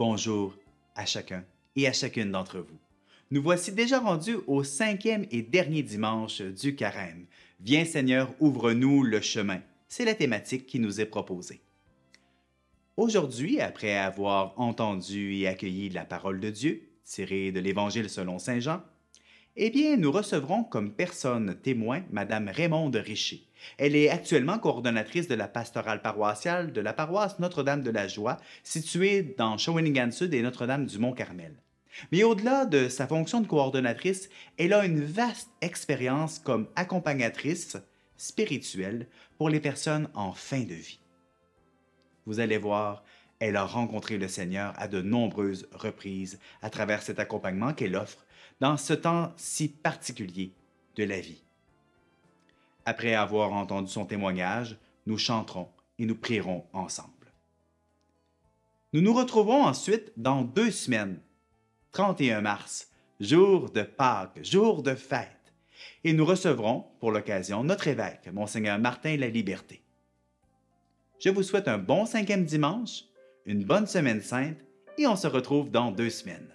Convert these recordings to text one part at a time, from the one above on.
Bonjour à chacun et à chacune d'entre vous. Nous voici déjà rendus au 5e et dernier dimanche du Carême. Viens Seigneur, ouvre-nous le chemin. C'est la thématique qui nous est proposée. Aujourd'hui, après avoir entendu et accueilli la parole de Dieu, tirée de l'Évangile selon Saint Jean, eh bien, nous recevrons comme personne témoin Madame Raymonde Richer. Elle est actuellement coordonnatrice de la pastorale paroissiale de la paroisse Notre-Dame de la Joie, située dans Shawinigan-Sud et Notre-Dame du Mont-Carmel. Mais au-delà de sa fonction de coordonnatrice, elle a une vaste expérience comme accompagnatrice spirituelle pour les personnes en fin de vie. Vous allez voir, elle a rencontré le Seigneur à de nombreuses reprises à travers cet accompagnement qu'elle offre dans ce temps si particulier de la vie. Après avoir entendu son témoignage, nous chanterons et nous prierons ensemble. Nous nous retrouverons ensuite dans 2 semaines, 31 mars, jour de Pâques, jour de fête, et nous recevrons pour l'occasion notre évêque, Monseigneur Martin Laliberté. Je vous souhaite un bon 5e dimanche, une bonne semaine sainte, et on se retrouve dans 2 semaines.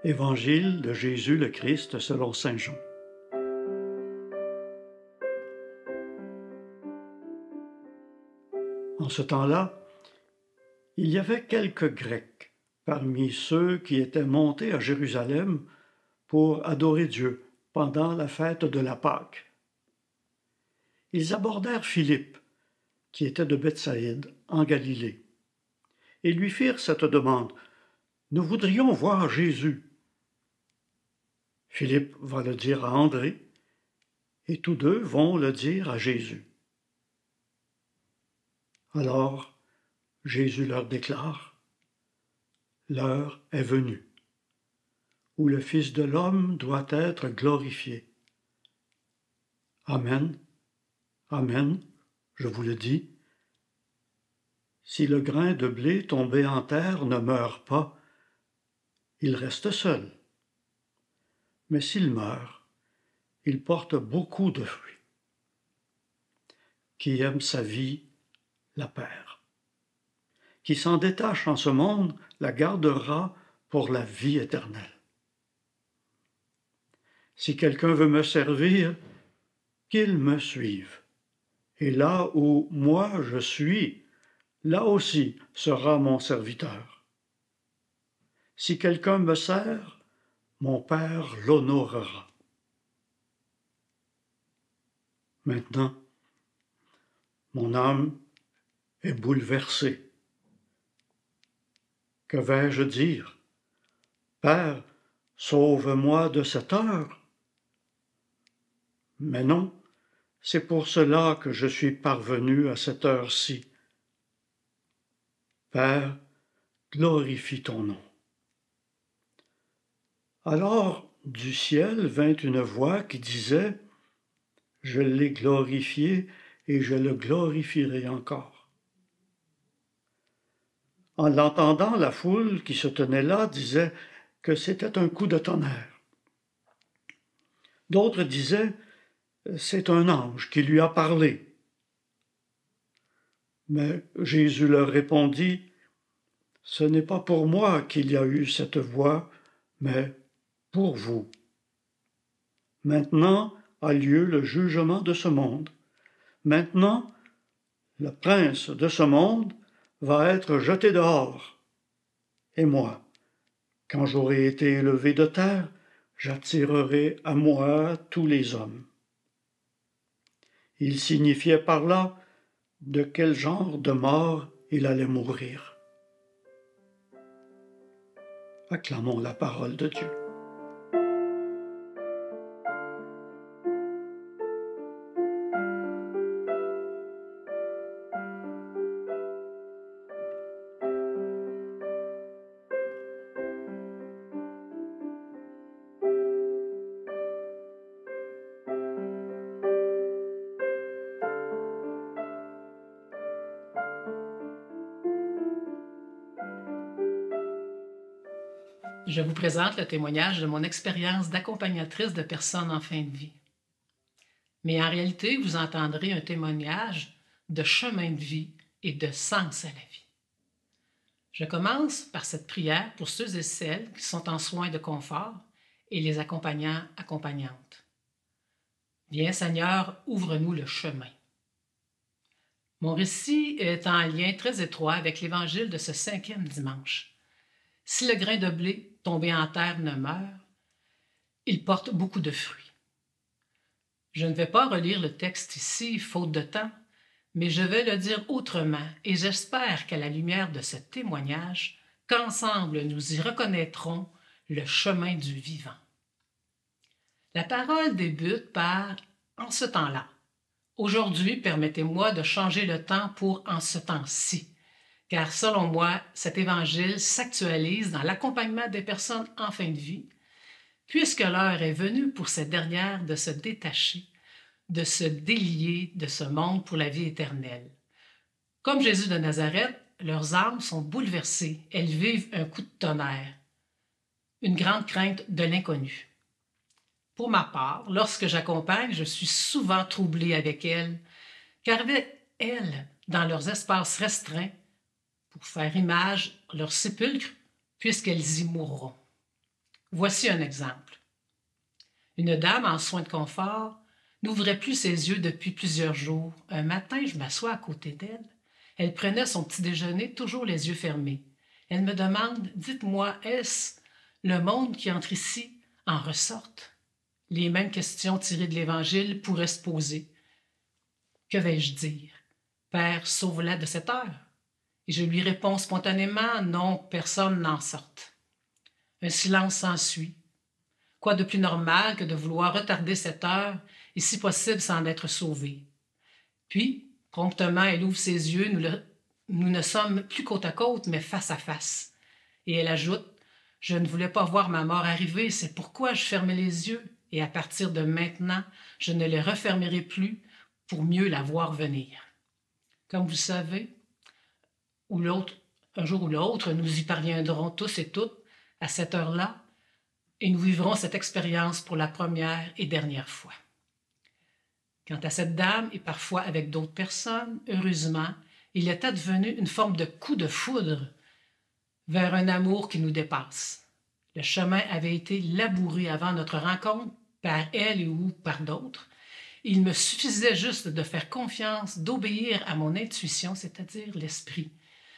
Évangile de Jésus le Christ selon Saint Jean. En ce temps-là, il y avait quelques Grecs parmi ceux qui étaient montés à Jérusalem pour adorer Dieu pendant la fête de la Pâque. Ils abordèrent Philippe, qui était de Bethsaïde, en Galilée, et lui firent cette demande: « Nous voudrions voir Jésus. » Philippe va le dire à André, et tous deux vont le dire à Jésus. Alors Jésus leur déclare: « L'heure est venue, où le Fils de l'homme doit être glorifié. Amen, amen, je vous le dis, si le grain de blé tombé en terre ne meurt pas, il reste seul. Mais s'il meurt, il porte beaucoup de fruits. Qui aime sa vie la perd. Qui s'en détache en ce monde la gardera pour la vie éternelle. Si quelqu'un veut me servir, qu'il me suive. Et là où moi je suis, là aussi sera mon serviteur. Si quelqu'un me sert, mon Père l'honorera. Maintenant, mon âme est bouleversée. Que vais-je dire? Père, sauve-moi de cette heure. Mais non, c'est pour cela que je suis parvenu à cette heure-ci. Père, glorifie ton nom. Alors, du ciel vint une voix qui disait: « Je l'ai glorifié et je le glorifierai encore. » En l'entendant, la foule qui se tenait là disait que c'était un coup de tonnerre. D'autres disaient: « C'est un ange qui lui a parlé. » Mais Jésus leur répondit: « Ce n'est pas pour moi qu'il y a eu cette voix, mais pour vous. Maintenant a lieu le jugement de ce monde. Maintenant, le prince de ce monde va être jeté dehors. Et moi, quand j'aurai été élevé de terre, j'attirerai à moi tous les hommes. » Il signifiait par là de quel genre de mort il allait mourir. Acclamons la parole de Dieu. Je vous présente le témoignage de mon expérience d'accompagnatrice de personnes en fin de vie. Mais en réalité, vous entendrez un témoignage de chemin de vie et de sens à la vie. Je commence par cette prière pour ceux et celles qui sont en soins de confort et les accompagnants, accompagnantes. Viens Seigneur, ouvre-nous le chemin. Mon récit est en lien très étroit avec l'évangile de ce 5e dimanche. Si le grain de blé tombé en terre ne meurt, il porte beaucoup de fruits. Je ne vais pas relire le texte ici, faute de temps, mais je vais le dire autrement et j'espère qu'à la lumière de ce témoignage, qu'ensemble nous y reconnaîtrons le chemin du vivant. La parole débute par « en ce temps-là ». Aujourd'hui, permettez-moi de changer le temps pour « en ce temps-ci », car selon moi, cet évangile s'actualise dans l'accompagnement des personnes en fin de vie, puisque l'heure est venue pour ces dernières de se détacher, de se délier de ce monde pour la vie éternelle. Comme Jésus de Nazareth, leurs âmes sont bouleversées, elles vivent un coup de tonnerre, une grande crainte de l'inconnu. Pour ma part, lorsque j'accompagne, je suis souvent troublée avec elles, car avec elles, dans leurs espaces restreints, pour faire image leur sépulcre, puisqu'elles y mourront. Voici un exemple. Une dame en soins de confort n'ouvrait plus ses yeux depuis plusieurs jours. Un matin, je m'assois à côté d'elle. Elle prenait son petit déjeuner, toujours les yeux fermés. Elle me demande, « Dites-moi, est-ce le monde qui entre ici en ressorte? » Les mêmes questions tirées de l'Évangile pourraient se poser. Que vais-je dire? Père, sauve-la de cette heure. Et je lui réponds spontanément, non, personne n'en sorte. Un silence s'ensuit. Quoi de plus normal que de vouloir retarder cette heure et si possible s'en être sauvée? Puis, promptement, elle ouvre ses yeux, nous ne sommes plus côte à côte, mais face à face. Et elle ajoute, je ne voulais pas voir ma mort arriver, c'est pourquoi je fermais les yeux. Et à partir de maintenant, je ne les refermerai plus pour mieux la voir venir. Comme vous savez, un jour ou l'autre, nous y parviendrons tous et toutes à cette heure-là et nous vivrons cette expérience pour la première et dernière fois. Quant à cette dame, et parfois avec d'autres personnes, heureusement, il est advenu une forme de coup de foudre vers un amour qui nous dépasse. Le chemin avait été labouré avant notre rencontre par elle ou par d'autres. Il me suffisait juste de faire confiance, d'obéir à mon intuition, c'est-à-dire l'esprit,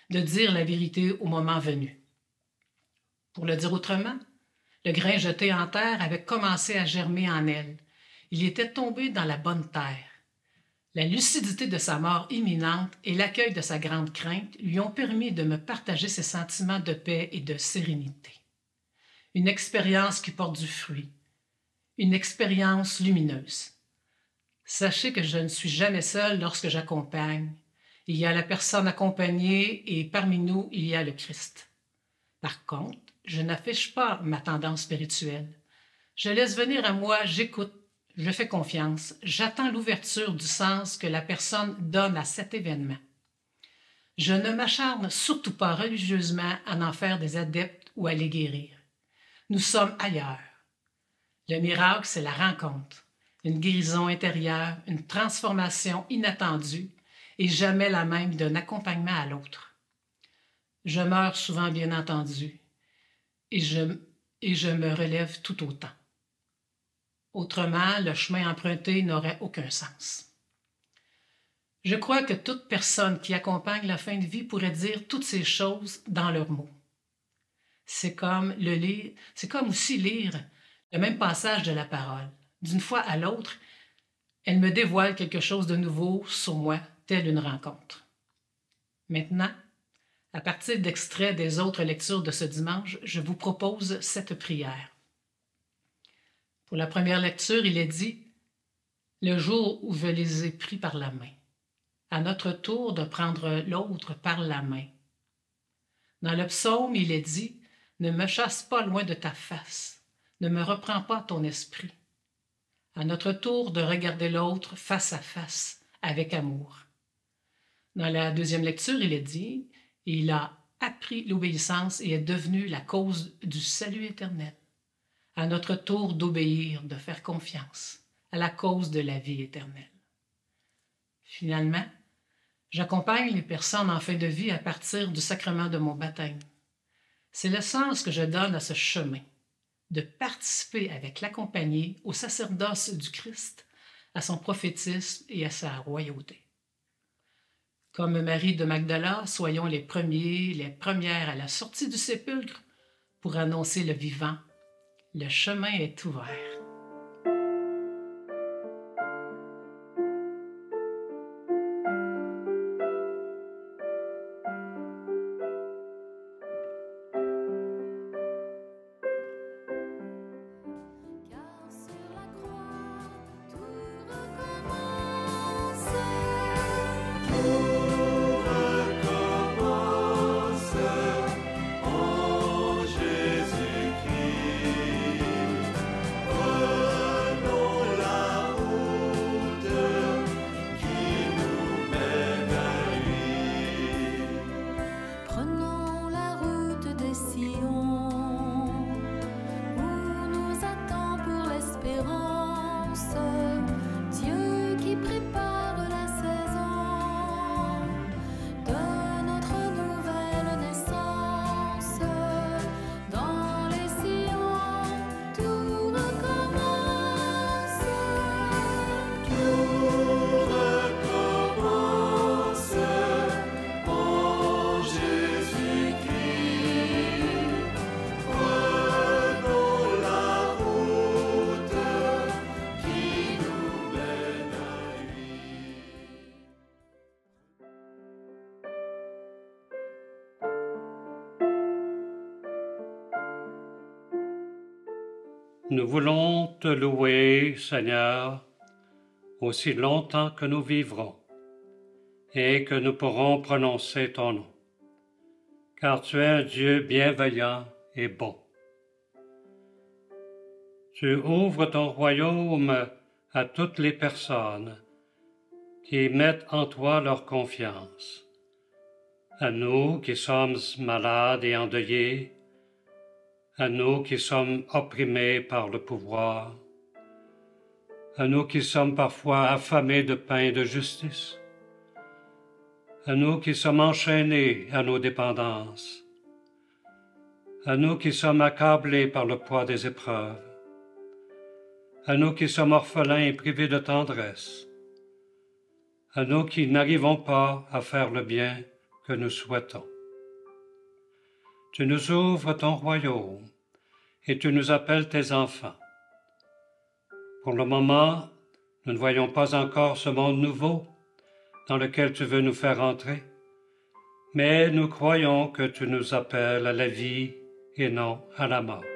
de dire la vérité au moment venu. Pour le dire autrement, le grain jeté en terre avait commencé à germer en elle. Il était tombé dans la bonne terre. La lucidité de sa mort imminente et l'accueil de sa grande crainte lui ont permis de me partager ses sentiments de paix et de sérénité. Une expérience qui porte du fruit. Une expérience lumineuse. Sachez que je ne suis jamais seule lorsque j'accompagne. Il y a la personne accompagnée et parmi nous, il y a le Christ. Par contre, je n'affiche pas ma tendance spirituelle. Je laisse venir à moi, j'écoute, je fais confiance, j'attends l'ouverture du sens que la personne donne à cet événement. Je ne m'acharne surtout pas religieusement à en faire des adeptes ou à les guérir. Nous sommes ailleurs. Le miracle, c'est la rencontre, une guérison intérieure, une transformation inattendue et jamais la même d'un accompagnement à l'autre. Je meurs souvent, bien entendu, et je me relève tout autant. Autrement, le chemin emprunté n'aurait aucun sens. Je crois que toute personne qui accompagne la fin de vie pourrait dire toutes ces choses dans leurs mots. C'est comme aussi lire le même passage de la parole. D'une fois à l'autre, elle me dévoile quelque chose de nouveau sur moi, telle une rencontre. Maintenant, à partir d'extraits des autres lectures de ce dimanche, je vous propose cette prière. Pour la première lecture, il est dit « Le jour où je les ai pris par la main ». À notre tour de prendre l'autre par la main. Dans le psaume, il est dit « Ne me chasse pas loin de ta face, ne me reprends pas ton esprit ». À notre tour de regarder l'autre face à face, avec amour. Dans la deuxième lecture, il est dit « Il a appris l'obéissance et est devenu la cause du salut éternel ». À notre tour d'obéir, de faire confiance, à la cause de la vie éternelle. Finalement, j'accompagne les personnes en fin de vie à partir du sacrement de mon baptême. C'est le sens que je donne à ce chemin, de participer avec l'accompagné au sacerdoce du Christ, à son prophétisme et à sa royauté. Comme Marie de Magdala, soyons les premiers, les premières à la sortie du sépulcre pour annoncer le vivant. Le chemin est ouvert. Nous voulons te louer, Seigneur, aussi longtemps que nous vivrons et que nous pourrons prononcer ton nom, car tu es un Dieu bienveillant et bon. Tu ouvres ton royaume à toutes les personnes qui mettent en toi leur confiance, à nous qui sommes malades et endeuillés, à nous qui sommes opprimés par le pouvoir, à nous qui sommes parfois affamés de pain et de justice, à nous qui sommes enchaînés à nos dépendances, à nous qui sommes accablés par le poids des épreuves, à nous qui sommes orphelins et privés de tendresse, à nous qui n'arrivons pas à faire le bien que nous souhaitons. Tu nous ouvres ton royaume et tu nous appelles tes enfants. Pour le moment, nous ne voyons pas encore ce monde nouveau dans lequel tu veux nous faire entrer, mais nous croyons que tu nous appelles à la vie et non à la mort.